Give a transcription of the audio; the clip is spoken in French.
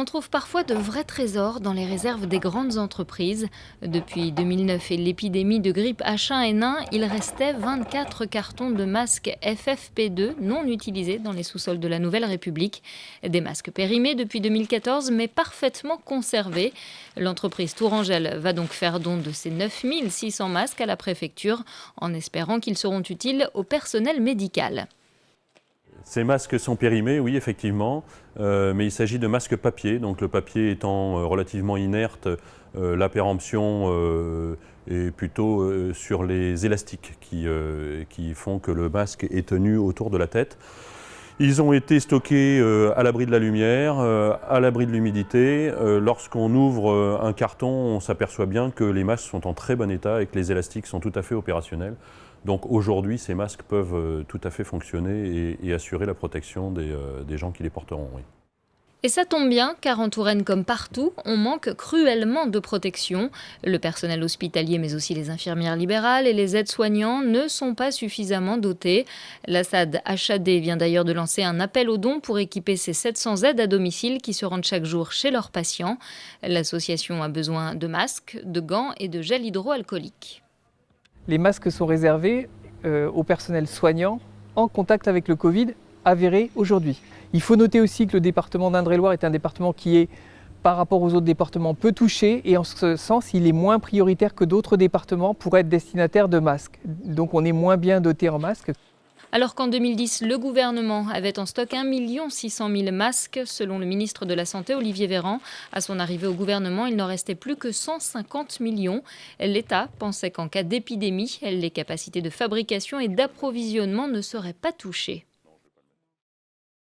On trouve parfois de vrais trésors dans les réserves des grandes entreprises. Depuis 2009 et l'épidémie de grippe H1N1, il restait 24 cartons de masques FFP2 non utilisés dans les sous-sols de la Nouvelle République. Des masques périmés depuis 2014 mais parfaitement conservés. L'entreprise Tourangelle va donc faire don de ces 9600 masques à la préfecture en espérant qu'ils seront utiles au personnel médical. Ces masques sont périmés, oui, effectivement, mais il s'agit de masques papier. Donc le papier étant relativement inerte, la péremption est plutôt sur les élastiques qui font que le masque est tenu autour de la tête. Ils ont été stockés à l'abri de la lumière, à l'abri de l'humidité. Lorsqu'on ouvre un carton, on s'aperçoit bien que les masques sont en très bon état et que les élastiques sont tout à fait opérationnels. Donc aujourd'hui, ces masques peuvent tout à fait fonctionner et assurer la protection des gens qui les porteront. Oui. Et ça tombe bien, car en Touraine comme partout, on manque cruellement de protection. Le personnel hospitalier, mais aussi les infirmières libérales et les aides-soignants ne sont pas suffisamment dotés. La SAD HAD vient d'ailleurs de lancer un appel aux dons pour équiper ces 700 aides à domicile qui se rendent chaque jour chez leurs patients. L'association a besoin de masques, de gants et de gel hydroalcoolique. Les masques sont réservés au personnel soignant en contact avec le Covid avéré aujourd'hui. Il faut noter aussi que le département d'Indre-et-Loire est un département qui est, par rapport aux autres départements, peu touché et en ce sens, il est moins prioritaire que d'autres départements pour être destinataire de masques. Donc on est moins bien doté en masques. Alors qu'en 2010, le gouvernement avait en stock 1 600 000 masques, selon le ministre de la Santé, Olivier Véran. À son arrivée au gouvernement, il n'en restait plus que 150 millions. L'État pensait qu'en cas d'épidémie, les capacités de fabrication et d'approvisionnement ne seraient pas touchées.